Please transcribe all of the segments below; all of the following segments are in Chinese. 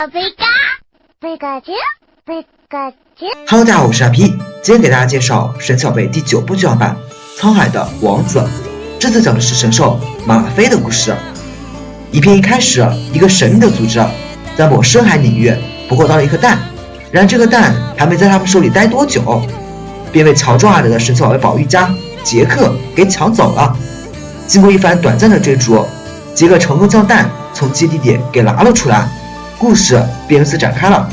Hello， 大家好，我是阿 P， 今天给大家介绍神奇宝贝第9部剧场版《沧海的王子》。这次讲的是神兽马拉菲的故事。影片一开始，一个神秘的组织在某深海领域捕获到了一颗蛋，然而这个蛋还没在他们手里待多久，便被乔装而来的神奇宝贝保育家杰克给抢走了。经过一番短暂的追逐，杰克成功将蛋从基地里给拿了出来，故事便由此展开了。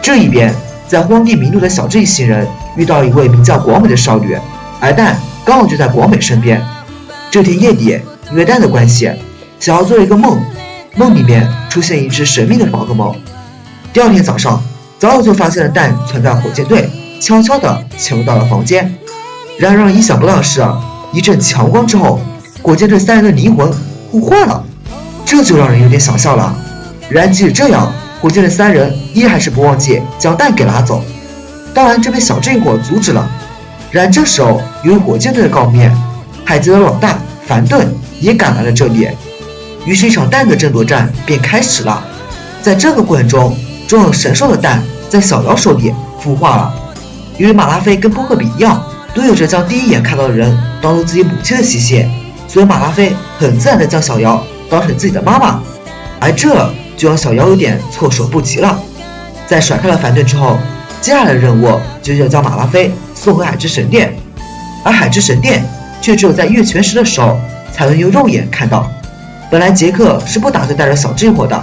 这一边，在荒地迷路的小智一行人遇到了一位名叫广美的少女，而蛋刚好就在广美身边。这天夜里，因为蛋的关系，小姚做了一个梦，梦里面出现一只神秘的宝可梦。第二天早上，早早就发现了蛋存在火箭队，悄悄地潜入到了房间。然而让人意想不到的是，一阵强光之后，火箭队3人的灵魂互换了，这就让人有点想笑了。然而即使这样，火箭队3人依然还是不忘记将蛋给拿走，当然这被小智一伙阻止了。然而这时候，由于火箭队的告灭，海贼的老大凡顿也赶来了这里，于是一场蛋的争夺战便开始了。在这个过程中，装有神兽的蛋在小姚手里孵化了。由于马拉菲跟波克比一样，都有着将第一眼看到的人当做自己母亲的习性，所以马拉菲很自然地将小姚当成自己的妈妈，而这就让小姚有点措手不及了。在甩开了凡顿之后，接下来的任务就是要将马拉菲送回海之神殿，而海之神殿却只有在月全食的时候才能用肉眼看到。本来杰克是不打算带着小智一伙的，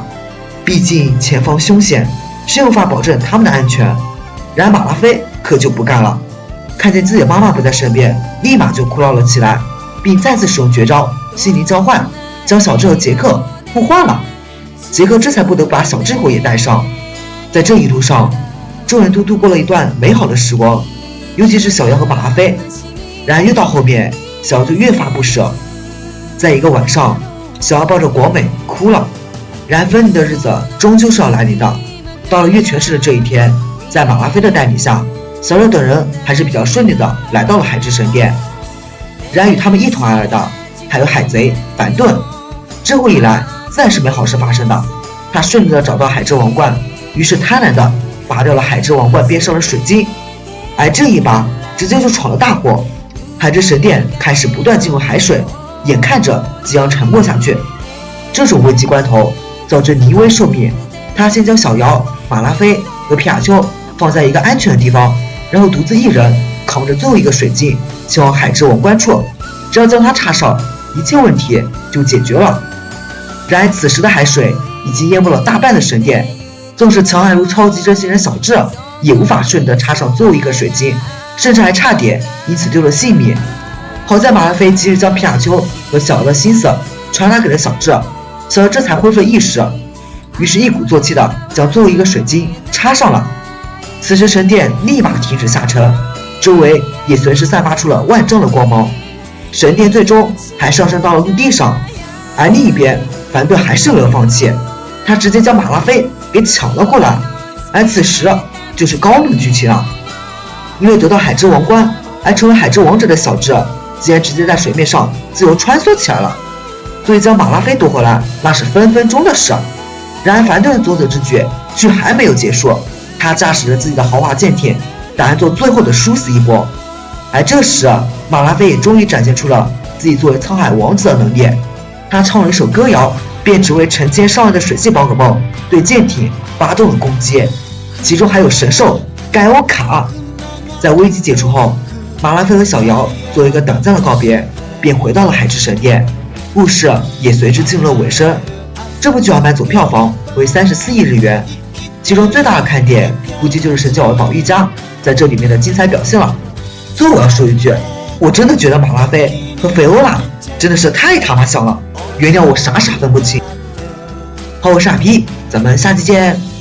毕竟前方凶险，是无法保证他们的安全。然而马拉菲可就不干了，看见自己的妈妈不在身边，立马就哭闹了起来，并再次使用绝招心灵交换，将小智和杰克互换了。杰克这才不得不把小智伙也带上。在这一路上，众人都度过了一段美好的时光，尤其是小姚和马拉菲。然而越到后面，小姚就越发不舍。在一个晚上，小姚抱着国美哭了。然而分离的日子终究是要来临的。到了月全食的这一天，在马拉菲的带领下，小姚等人还是比较顺利的来到了海之神殿。然而与他们一同而来的还有海贼凡顿。这回以来自然是没好事发生的，他顺利的找到海之王冠，于是贪婪的拔掉了海之王冠边上的水晶，而这一拔直接就闯了大祸。海之神殿开始不断进入海水，眼看着即将沉没下去。这种危急关头，早知尼威受命，他先将小姚、马拉菲和皮卡丘放在一个安全的地方，然后独自一人扛着最后一个水晶前往海之王冠处，只要将它插上，一切问题就解决了。然而此时的海水已经淹没了大半的神殿，纵使强悍如超级真心人小智也无法顺利的插上最后一个水晶，甚至还差点因此丢了性命。好在马拉菲及时将皮卡丘和小姚的心思传达给了小智，小姚这才恢复了意识，于是一鼓作气的将最后一个水晶插上了。此时神殿立马停止下沉，周围也随时散发出了万丈的光芒，神殿最终还上升到了陆地上。而另一边，凡顿还是没有放弃，他直接将马拉菲给抢了过来。而此时就是高明的剧情了，因为得到海之王冠而成为海之王者的小智竟然直接在水面上自由穿梭起来了，所以将马拉菲夺回来那是分分钟的事。然而凡顿的作者之举却还没有结束，他驾驶着自己的豪华舰艇打算做最后的殊死一搏。而这时马拉菲也终于展现出了自己作为沧海王子的能力，他唱了一首歌谣，便只为成千上万的水系宝可梦对舰艇发动了攻击，其中还有神兽盖欧卡。在危机解除后，马拉菲和小姚做一个短暂的告别，便回到了海之神殿，故事也随之进入了尾声。这部剧场版总票房为34亿日元，其中最大的看点估计就是神奇宝贝保育家在这里面的精彩表现了。最后我要说一句，我真的觉得马拉菲和菲欧拉真的是太他妈像了，原谅我傻傻分不清。好，我是阿 P，咱们下期见。